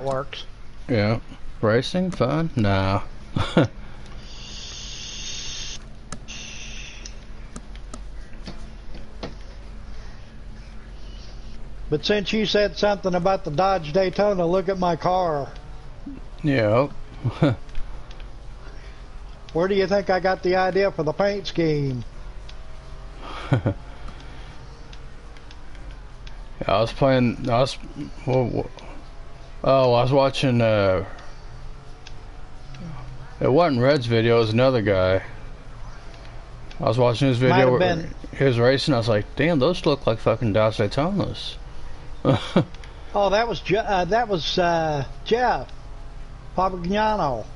works. Yeah. Racing? Fun? Nah. But since you said something about the Dodge Daytona, look at my car. Yeah. Where do you think I got the idea for the paint scheme? I was watching, it wasn't Red's video, it was another guy. I was watching his video where he was racing, I was like, damn, those look like fucking Dodge Daytonas. Oh, that was Jeff Papagnano.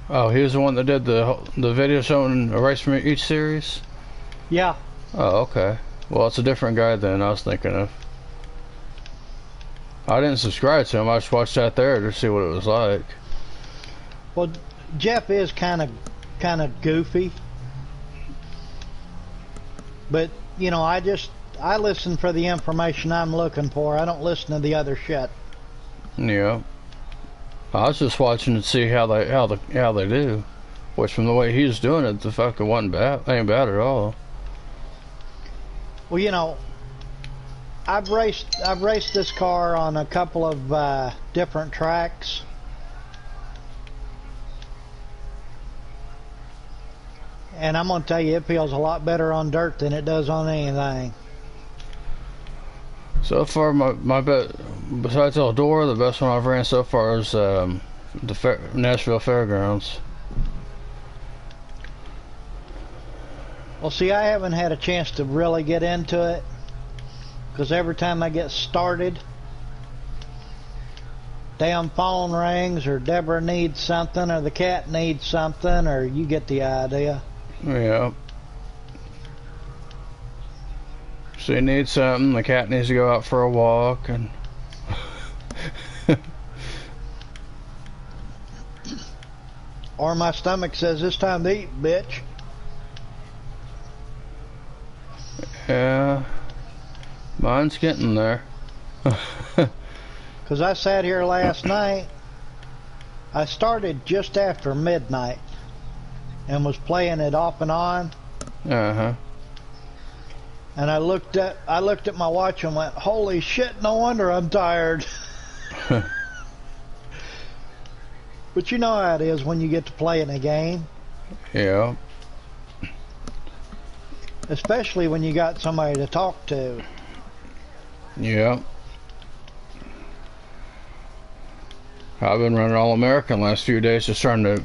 Oh, he was the one that did the video showing a race from each series? Yeah. Oh, okay. Well, it's a different guy than I was thinking of. I didn't subscribe to him. I just watched that there to see what it was like. Well, Jeff is kind of goofy, but you know, I listen for the information I'm looking for. I don't listen to the other shit. Yeah. I was just watching to see how they do, which from the way he was doing it, the fucking ain't bad at all. Well, you know, I've raced this car on a couple of different tracks. And I'm gonna tell you, it feels a lot better on dirt than it does on anything. So far, my bet, besides Eldora, the best one I've ran so far is the Nashville Fairgrounds. Well, see, I haven't had a chance to really get into it, because every time I get started, damn phone rings, or Deborah needs something, or the cat needs something, or you get the idea. Yeah. She needs something, the cat needs to go out for a walk, and or my stomach says it's time to eat, bitch. Yeah, mine's getting there. Because I sat here last night, I started just after midnight and was playing it off and on. Uh-huh. And I looked at my watch and went, holy shit, no wonder I'm tired. But you know how it is when you get to play in a game. Yeah. Especially when you got somebody to talk to. Yeah. I've been running All-American last few days, just trying to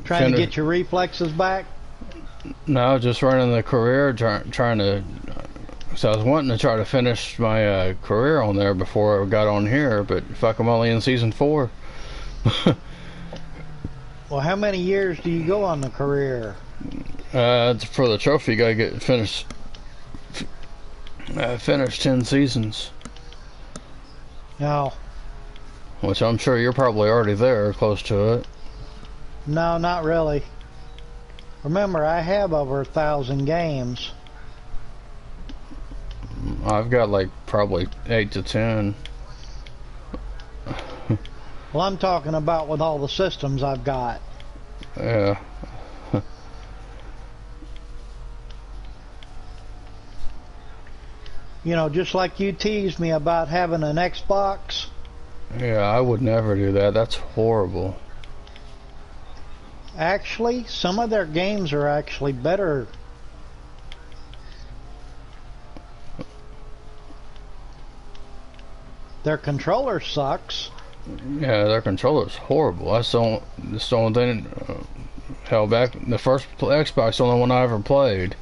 get your reflexes back? No, just running the career, trying to. So I was wanting to try to finish my career on there before I got on here, but fuck, I'm only in season 4. Well, how many years do you go on the career? For the trophy, you gotta get finish 10 seasons. No. Which I'm sure you're probably already there, close to it. No, not really. Remember, I have over 1,000 games. I've got like probably 8 to 10. Well, I'm talking about with all the systems I've got. Yeah. You know, just like you teased me about having an Xbox. Yeah, I would never do that. That's horrible. Actually, some of their games are actually better. Their controller sucks. Yeah, their controller's horrible. That's the only thing held back. The first Xbox, the only one I ever played.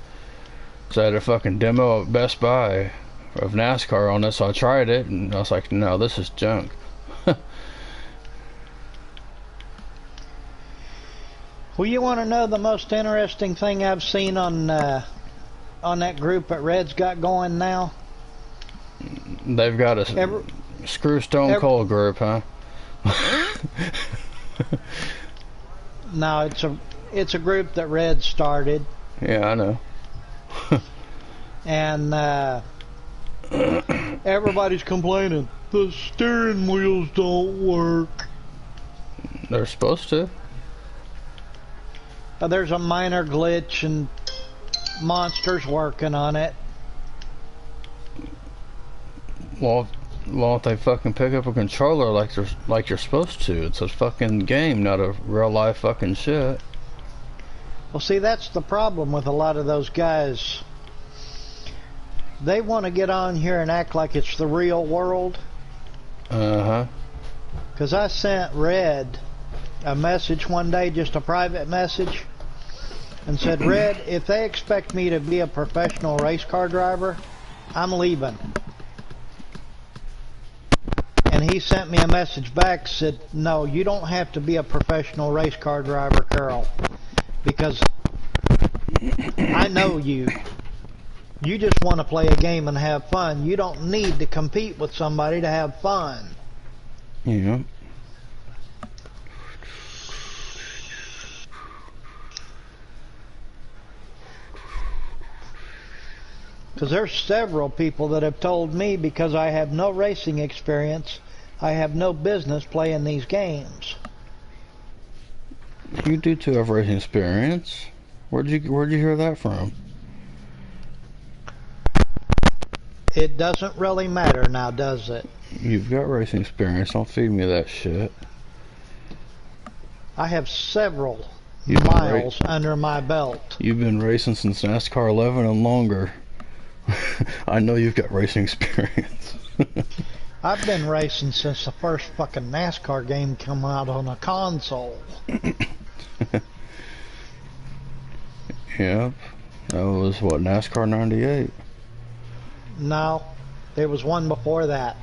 So I had a fucking demo at Best Buy of NASCAR on it, so I tried it, and I was like, no, this is junk. Well, you want to know the most interesting thing I've seen on that group that Red's got going now? They've got a Screw Stone Cold group, huh? No, it's a group that Red started. Yeah, I know. And everybody's complaining. The steering wheels don't work. They're supposed to. There's a minor glitch and Monster's working on it. Well, why don't they fucking pick up a controller like you're supposed to? It's a fucking game, not a real life fucking shit. Well, see, that's the problem with a lot of those guys. They want to get on here and act like it's the real world. Uh-huh. Because I sent Red a message one day, just a private message, and said, Red, if they expect me to be a professional race car driver, I'm leaving. And he sent me a message back, said, no, you don't have to be a professional race car driver, Carl, because I know you. You just want to play a game and have fun. You don't need to compete with somebody to have fun. Yeah. Because there's several people that have told me, because I have no racing experience, I have no business playing these games. You do too have racing experience. Where'd you hear that from? It doesn't really matter now, does it? You've got racing experience. Don't feed me that shit. I have several miles under my belt. You've been racing since NASCAR 11 and longer. I know you've got racing experience. I've been racing since the first fucking NASCAR game came out on a console. Yep. That was, what, NASCAR 98? No, there was one before that.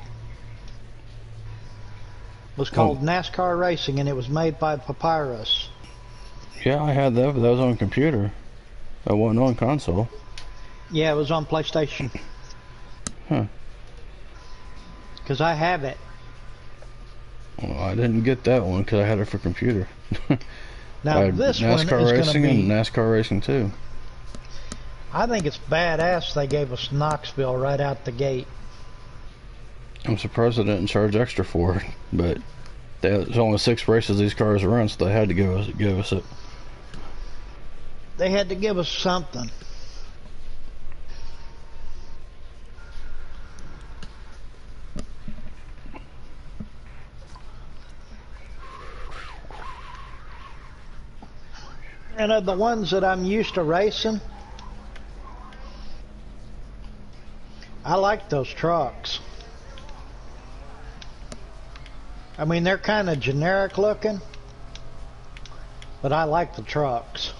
It was called NASCAR Racing, and it was made by Papyrus. Yeah, I had that, but that was on computer. That wasn't on console. Yeah, it was on PlayStation. Huh. Because I have it. Well, I didn't get that one because I had it for computer. Now this one is NASCAR Racing going to be... and NASCAR Racing 2. I think it's badass they gave us Knoxville right out the gate. I'm surprised they didn't charge extra for it, but there's only 6 races these cars run, so they had to give us it. They had to give us something. And of the ones that I'm used to racing, I like those trucks. I mean, they're kind of generic looking, but I like the trucks.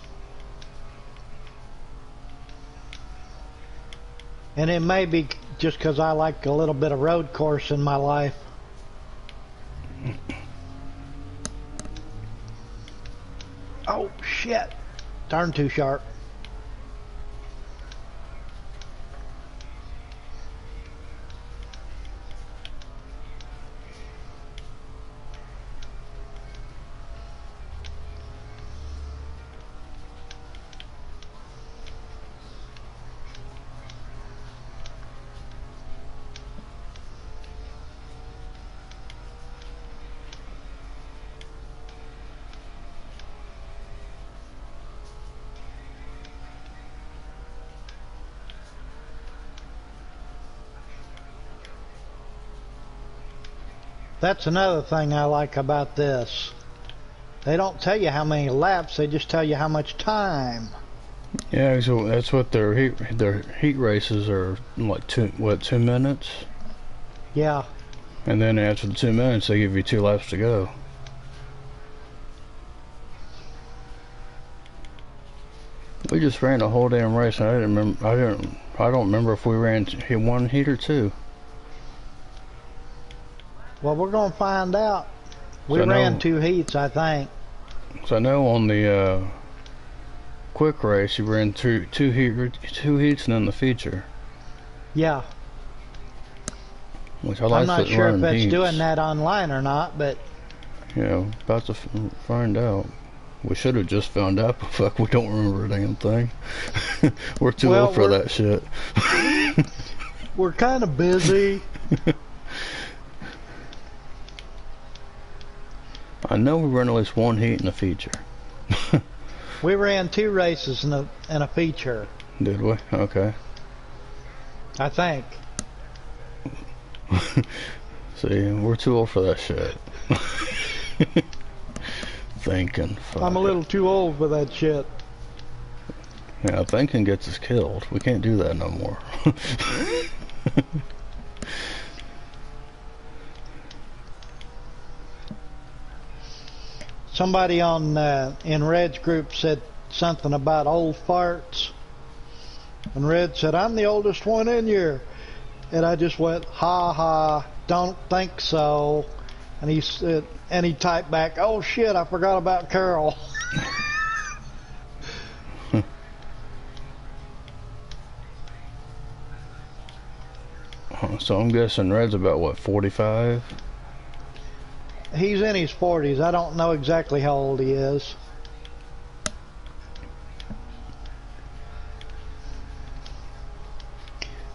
And it may be just because I like a little bit of road course in my life. Oh, shit. Darn too sharp. That's another thing I like about this. They don't tell you how many laps, they just tell you how much time. Yeah, so that's what their heat races are, like 2 minutes? Yeah. And then after the 2 minutes they give you 2 laps to go. We just ran the whole damn race and I don't remember if we ran one heat or 2. Well, we're going to find out. We ran 2 heats, I think. So I know on the quick race you ran two heats and then the feature. Yeah. Which I like. I'm not sure if it's heats. doing that online or not, but... You know, about to find out. We should have just found out, but fuck, we don't remember a damn thing. We're too old for that shit. We're kind of busy. I know we ran at least one heat in a feature. We ran 2 races in a feature. Did we? Okay. I think. See, we're too old for that shit. Thinking. Fuck I'm a little too old for that shit. Yeah, thinking gets us killed. We can't do that no more. Somebody on in Red's group said something about old farts. And Red said, I'm the oldest one in here. And I just went, ha ha, don't think so. And he said, and he typed back, oh shit, I forgot about Carol. So I'm guessing Red's about, what, 45? He's in his 40s. I don't know exactly how old he is.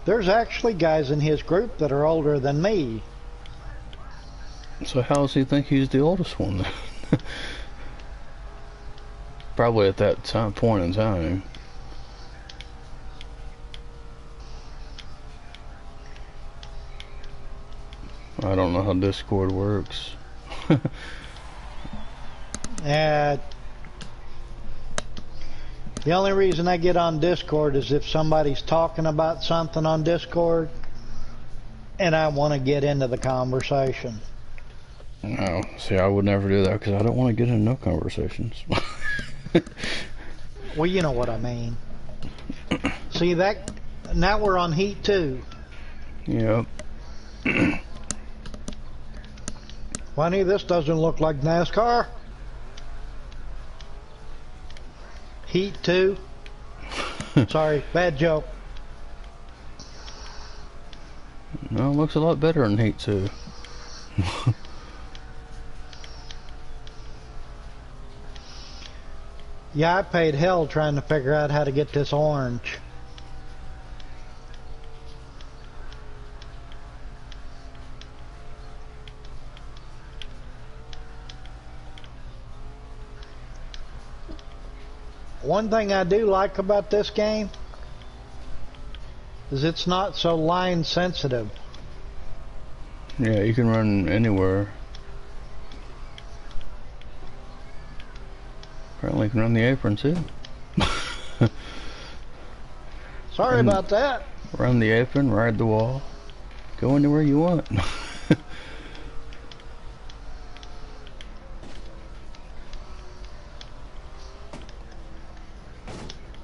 There's actually guys in his group that are older than me. So how does he think he's the oldest one then? Probably at that point in time. I don't know how Discord works. The only reason I get on Discord is if somebody's talking about something on Discord and I want to get into the conversation. No, see, I would never do that because I don't want to get into no conversations. Well, you know what I mean. See, that now we're on Heat 2. Yep. Funny, this doesn't look like NASCAR. Heat 2. Sorry, bad joke. No, it looks a lot better in Heat 2. Yeah, I paid hell trying to figure out how to get this orange. One thing I do like about this game is it's not so line sensitive. Yeah, you can run anywhere. Apparently you can run the apron too. Sorry about that. Run the apron, ride the wall, go anywhere you want.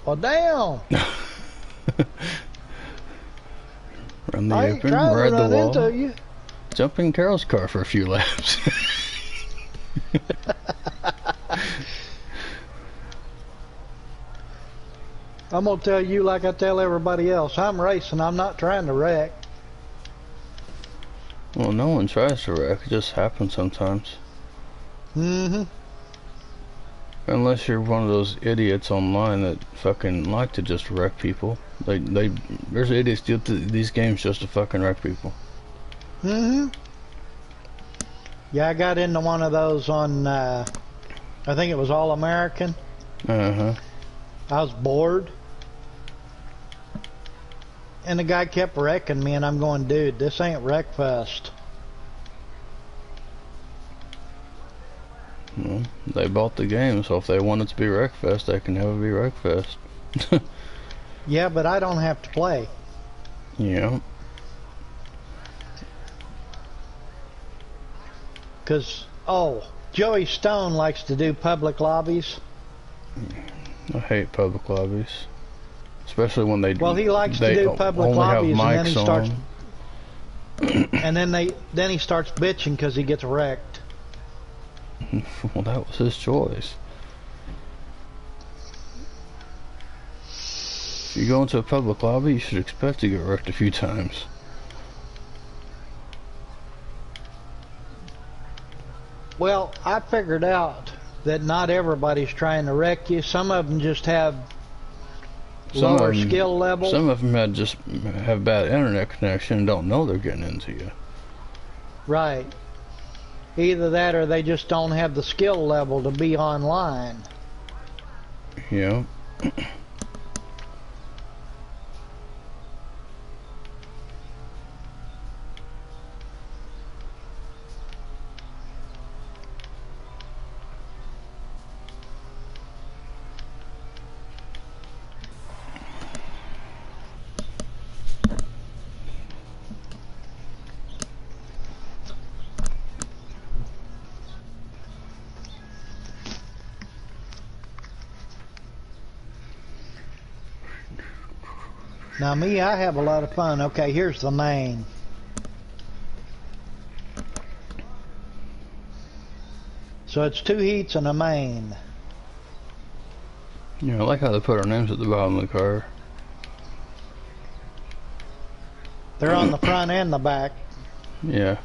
Well, damn. Run the I ain't apron, trying to ride the run wall. into you. Jump in Carol's car for a few laps. I'm gonna tell you like I tell everybody else. I'm racing. I'm not trying to wreck. Well, no one tries to wreck. It just happens sometimes. Mm-hmm. Unless you're one of those idiots online that fucking like to just wreck people. There's idiots do these games just to fucking wreck people. Mm-hmm. Yeah, I got into one of those on, I think it was All American. Uh-huh. I was bored. And the guy kept wrecking me, and I'm going, dude, this ain't Wreckfest. Well, they bought the game, so if they want it to be Wreckfest, they can have it be Wreckfest. Yeah, but I don't have to play. Yeah. Because, oh, Joey Stone likes to do public lobbies. I hate public lobbies. Especially when they Well, he likes to do public only have lobbies, and then he mics starts, on. and then he starts bitching because he gets wrecked. Well, that was his choice. If you go into a public lobby, you should expect to get wrecked a few times. Well, I figured out that not everybody's trying to wreck you. Some of them just have lower skill level. Some of them just have bad internet connection and don't know they're getting into you. Right. Either that or they just don't have the skill level to be online. Yeah. Now me, I have a lot of fun. Okay, here's the main. So it's 2 heats and a main. Yeah, I like how they put our names at the bottom of the car. They're on the front and the back. Yeah.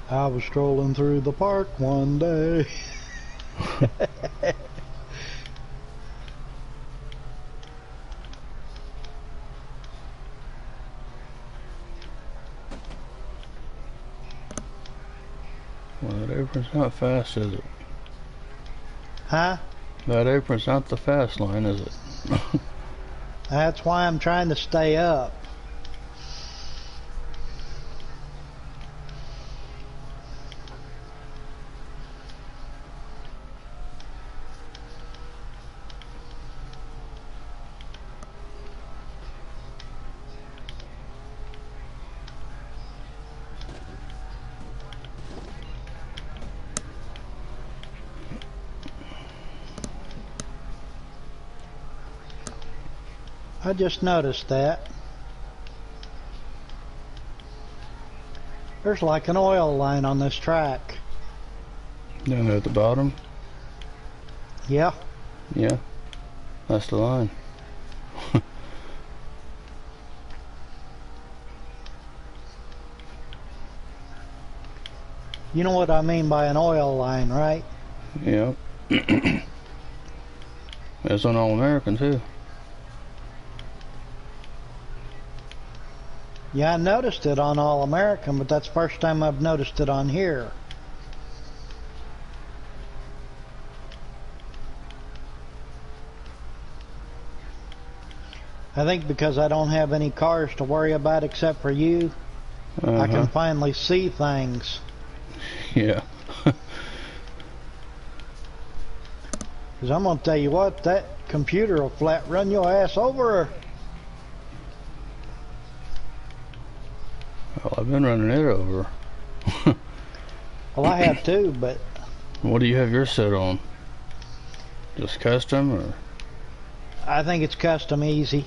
I was strolling through the park one day. Well, that apron's not fast, is it? Huh? That apron's not the fast line, is it? That's why I'm trying to stay up. I just noticed that. There's like an oil line on this track. Down there at the bottom? Yeah. Yeah. That's the line. You know what I mean by an oil line, right? Yeah. It's on All American too. Yeah, I noticed it on All American, but that's the first time I've noticed it on here. I think because I don't have any cars to worry about except for you, I can finally see things. Yeah. Because I'm going to tell you what, that computer will flat run your ass over. Well, I've been running it over. Well, I have too, but... What do you have yours set on? Just custom, or? I think it's custom easy.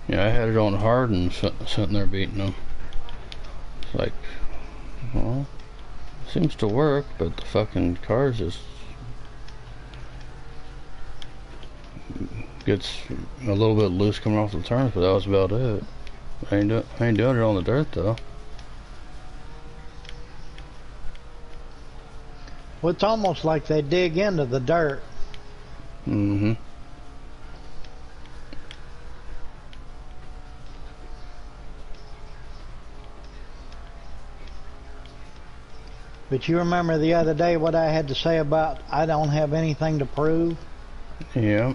Yeah, I had it on hard and sitting there beating them. It's like, well, seems to work, but the fucking car just gets a little bit loose coming off the turns, but that was about it. I ain't doing it on the dirt though. Well, it's almost like they dig into the dirt. Mm-hmm. But you remember the other day what I had to say about I don't have anything to prove? Yeah.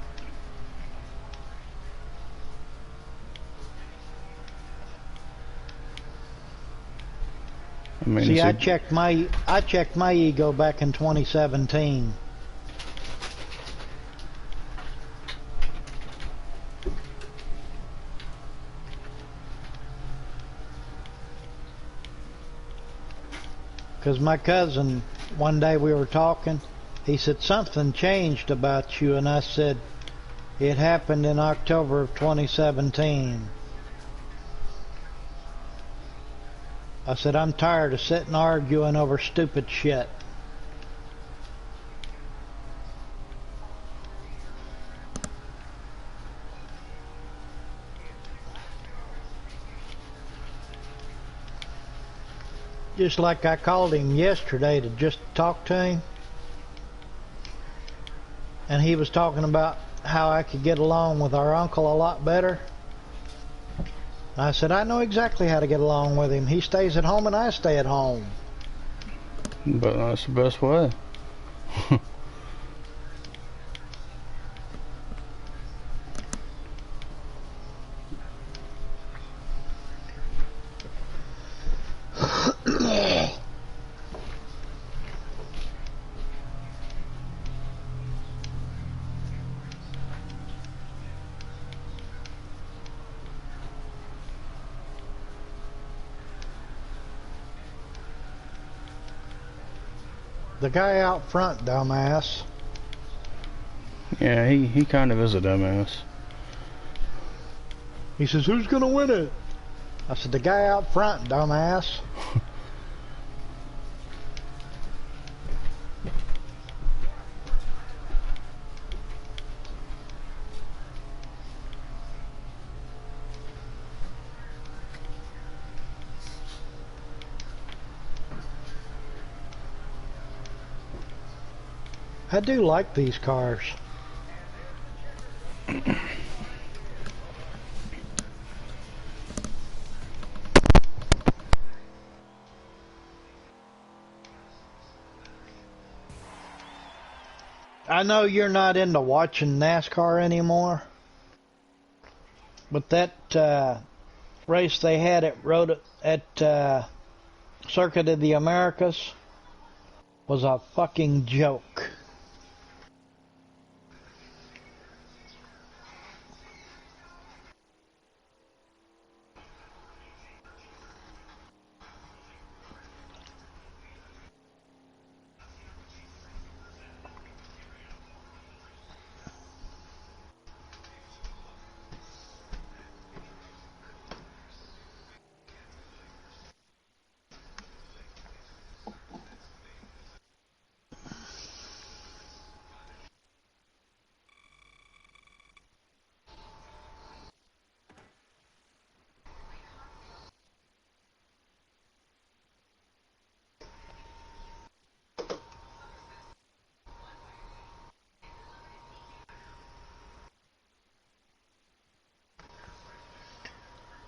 I mean, see, I checked my ego back in 2017. Because my cousin, one day we were talking, he said, something changed about you, and I said, It happened in October of 2017. I said, I'm tired of sitting arguing over stupid shit. Just like I called him yesterday to just talk to him. And he was talking about how I could get along with our uncle a lot better. I said, I know exactly how to get along with him. He stays at home and I stay at home. But that's the best way. The guy out front, dumbass. Yeah, he kind of is a dumbass. He says, who's gonna win it? I said, the guy out front, dumbass. I do like these cars. I know you're not into watching NASCAR anymore, but that race they had at Circuit of the Americas was a fucking joke.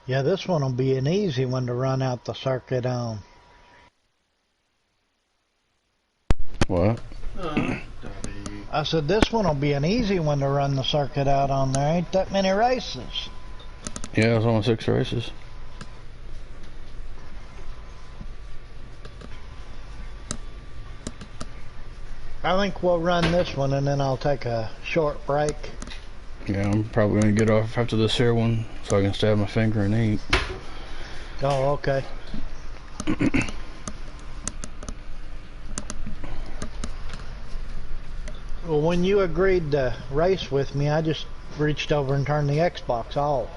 Yeah, this one will be an easy one to run out the circuit on. What? I said this one will be an easy one to run the circuit out on. There ain't that many races. Yeah, it's only 6 races. I think we'll run this one and then I'll take a short break. Yeah, I'm probably gonna get off after this here one so I can stab my finger and eat. Oh, okay. Well, when you agreed to race with me, I just reached over and turned the Xbox off.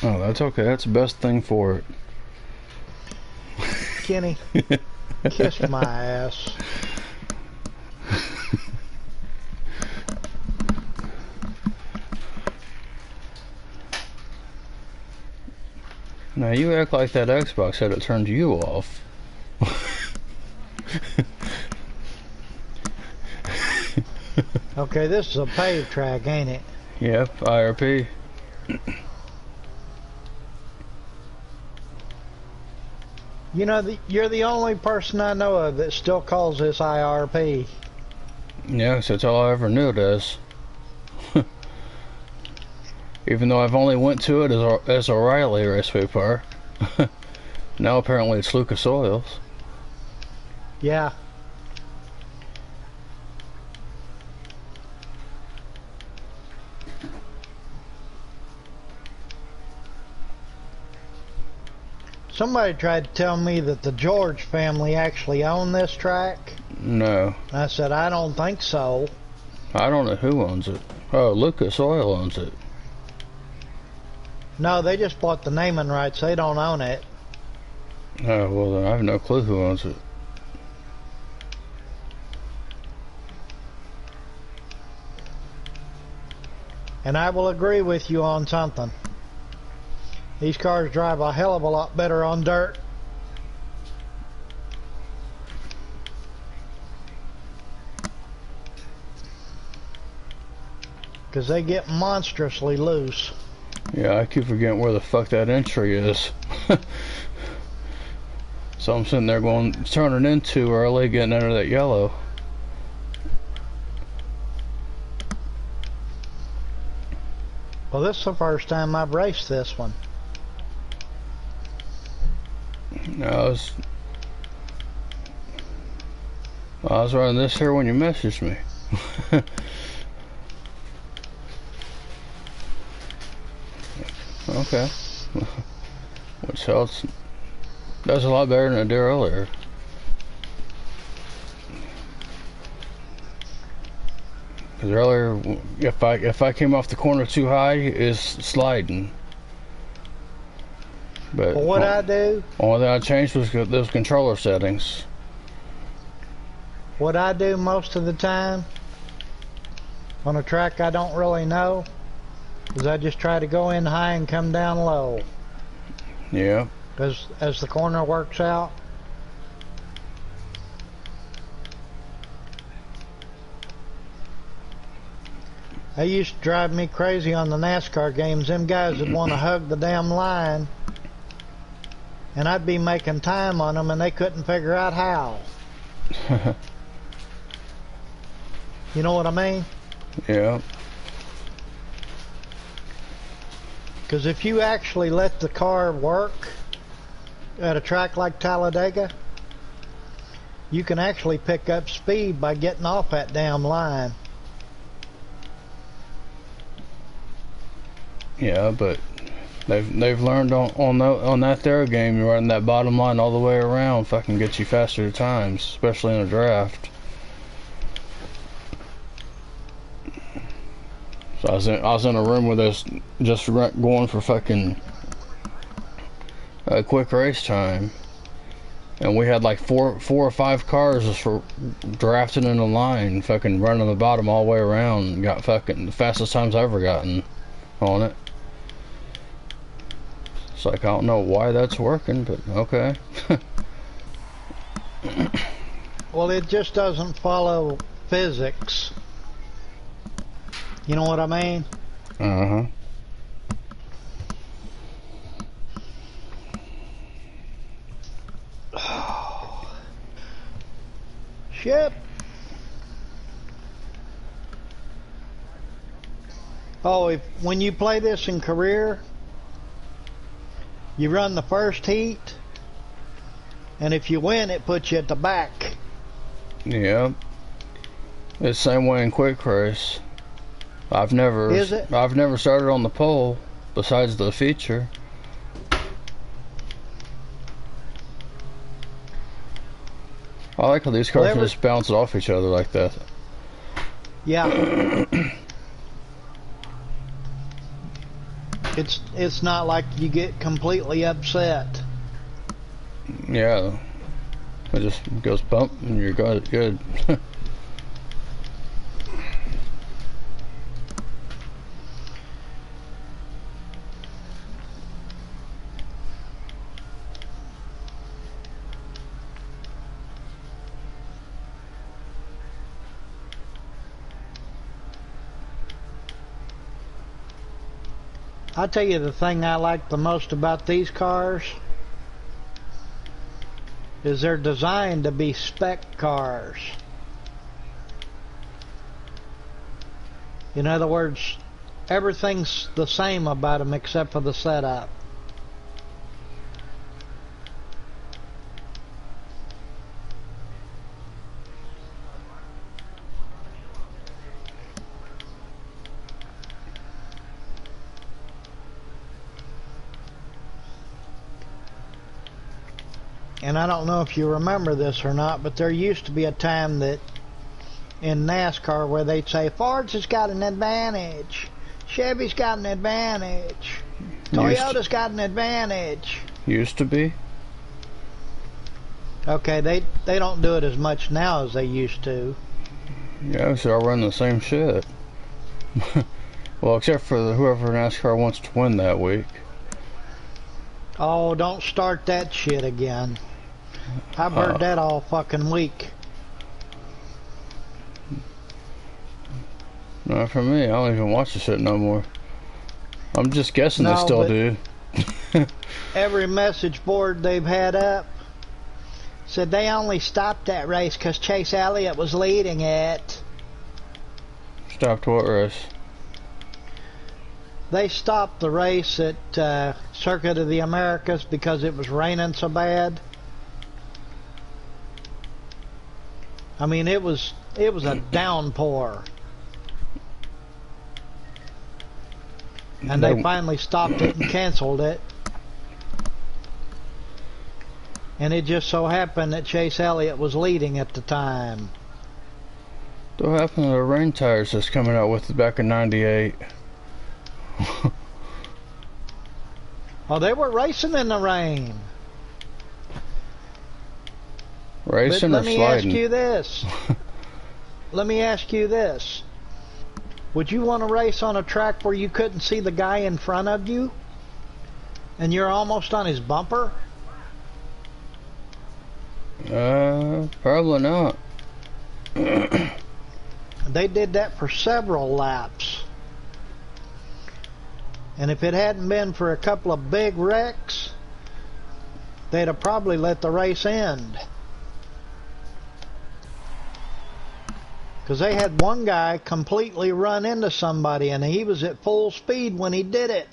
Oh, that's okay. That's the best thing for it. Kenny, kiss my ass. Now you act like that Xbox had it turned you off. Okay, this is a paved track, ain't it? Yep, IRP. You know, you're the only person I know of that still calls this IRP. Yeah, so that's all I ever knew it as. Even though I've only went to it as O'Reilly Raceway Park. Now apparently it's Lucas Oils. Yeah. Somebody tried to tell me that the George family actually owned this track. No. I said, I don't think so. I don't know who owns it. Oh, Lucas Oil owns it. No, they just bought the naming rights. They don't own it. Oh, well then I have no clue who owns it. And I will agree with you on something. These cars drive a hell of a lot better on dirt. Because they get monstrously loose. Yeah, I keep forgetting where the fuck that entry is. So I'm sitting there going, turning in too early, getting under that yellow. Well, this is the first time I've raced this one. No, I was running this here when you messaged me. Okay. Which helps. Does a lot better than it did earlier. Because earlier, if I came off the corner too high, it's sliding. But Well, what I do, only thing I changed was those controller settings. what I do most of the time on a track I don't really know is I just try to go in high and come down low. Yeah. As the corner works out. That used to drive me crazy on the NASCAR games. Them guys would want to hug the damn line, and I'd be making time on them, and they couldn't figure out how. You know what I mean? Yeah. Because if you actually let the car work at a track like Talladega, you can actually pick up speed by getting off that damn line. Yeah, but they've learned on that there game, you're running that bottom line all the way around, fucking gets you faster at times, especially in a draft. So I was in a room with us just going for fucking quick race time, and we had like four or five cars just for drafting in a line, fucking running the bottom all the way around, and got fucking the fastest times I've ever gotten on it. It's like, I don't know why that's working, but okay. Well, it just doesn't follow physics. You know what I mean? Uh-huh. Shit. Oh, when you play this in career, you run the first heat, and if you win, it puts you at the back. Yeah. It's the same way in quick race. I've never started on the pole besides the feature. I like how these cars just bounce off each other like that. Yeah. It's not like you get completely upset. Yeah. It just goes bump and you're good. I'll tell you the thing I like the most about these cars is they're designed to be spec cars. In other words, everything's the same about them except for the setup. And I don't know if you remember this or not, but there used to be a time that in NASCAR where they'd say Ford's has got an advantage, Chevy's got an advantage, Toyota's got an advantage. Used to be. Okay, they don't do it as much now as they used to. Yeah, so I run the same shit. Well, except for whoever NASCAR wants to win that week. Oh, don't start that shit again. I've heard that all fucking week. Not for me. I don't even watch the shit no more. I'm just guessing No, they still do. Every message board they've had up said they only stopped that race because Chase Elliott was leading it. Stopped what race? They stopped the race at Circuit of the Americas because it was raining so bad. I mean, it was a downpour. And they finally stopped it and canceled it. And it just so happened that Chase Elliott was leading at the time. What happened to the rain tires that's coming out with back in '98? Oh, they were racing in the rain. Racing or sliding? Let me ask you this. Let me ask you this. Would you want to race on a track where you couldn't see the guy in front of you? And you're almost on his bumper? Probably not. They did that for several laps. And if it hadn't been for a couple of big wrecks, they'd have probably let the race end. Because they had one guy completely run into somebody, and he was at full speed when he did it.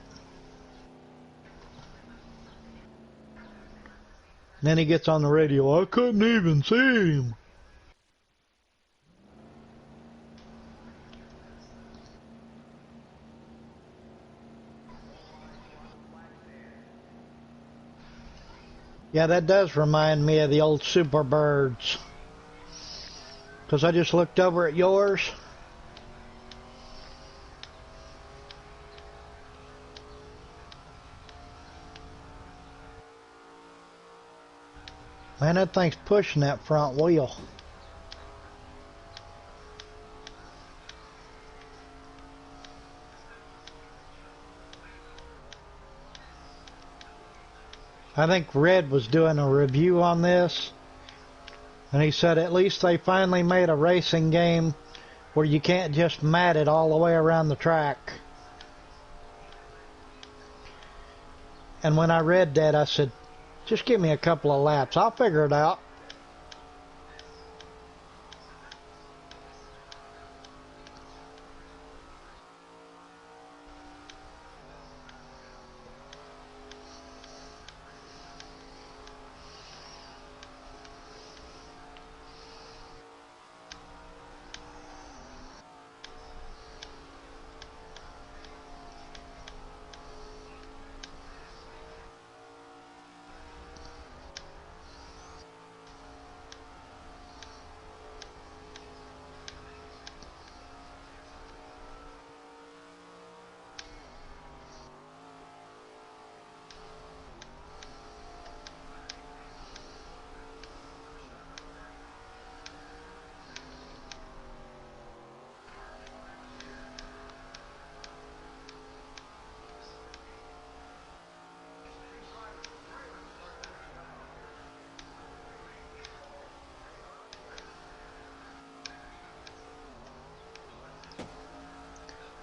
And then he gets on the radio, I couldn't even see him. Yeah, that does remind me of the old Superbirds. Because I just looked over at yours. Man, that thing's pushing that front wheel. I think Red was doing a review on this, and he said at least they finally made a racing game where you can't just mat it all the way around the track. And when I read that, I said, just give me a couple of laps. I'll figure it out.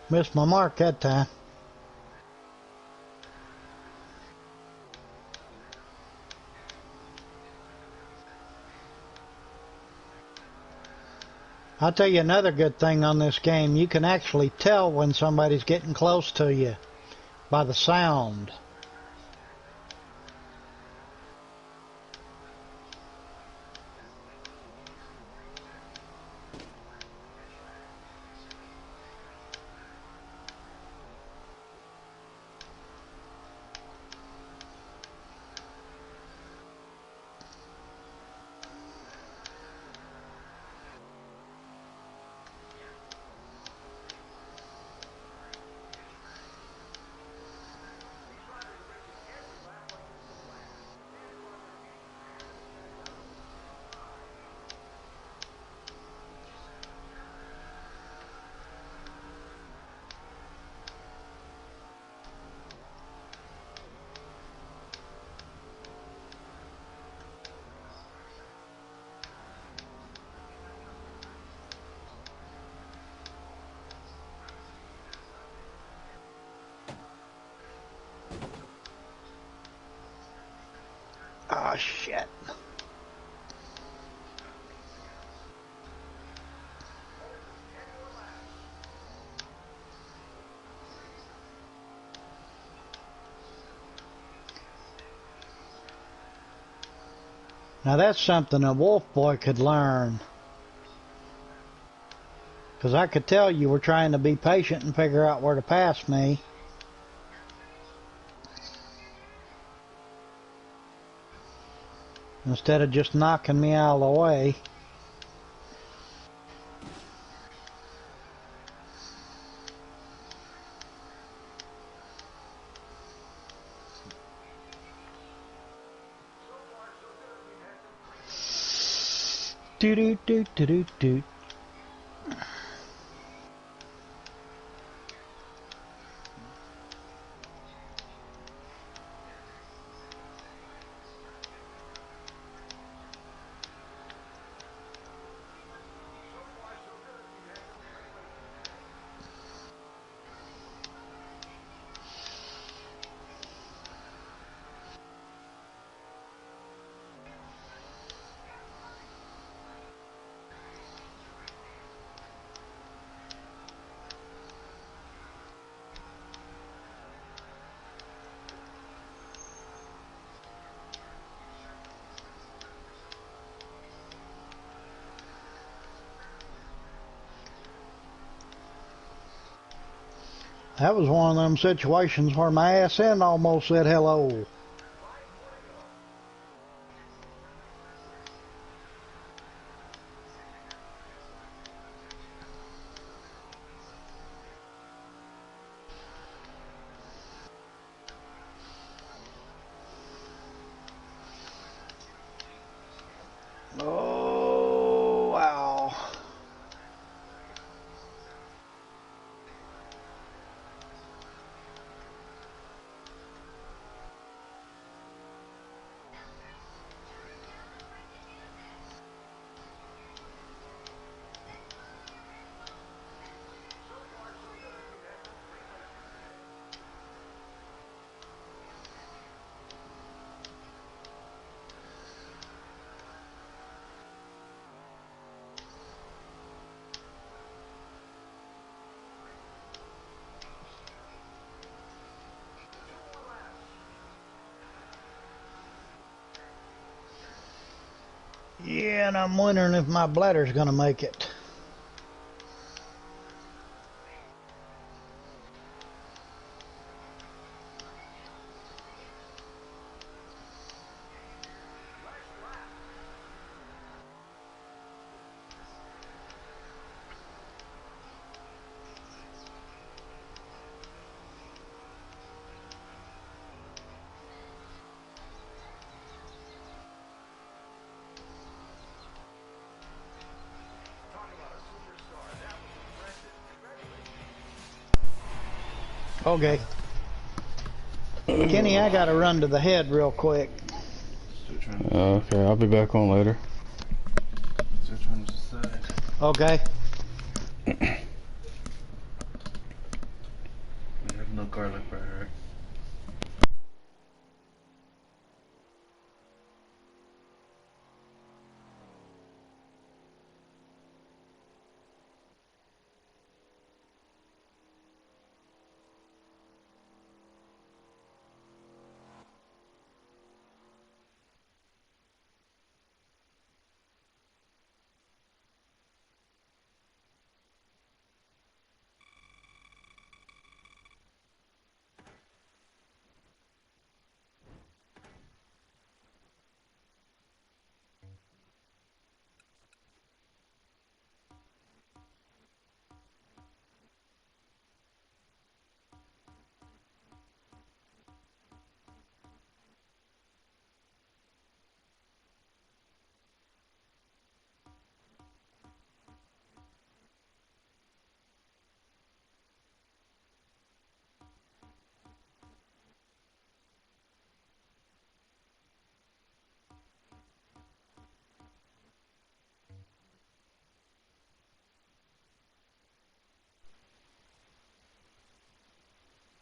Missed my mark that time. I'll tell you another good thing on this game. You can actually tell when somebody's getting close to you by the sound. shit. Now that's something a wolf boy could learn. Because I could tell you were trying to be patient and figure out where to pass me. Instead of just knocking me out of the way. Do do do do do do. That was one of them situations where my ass end almost said hello. Oh, wow. Yeah, and I'm wondering if my bladder's gonna make it. Okay. Kenny, I gotta run to the head real quick. Okay, I'll be back on later. Okay.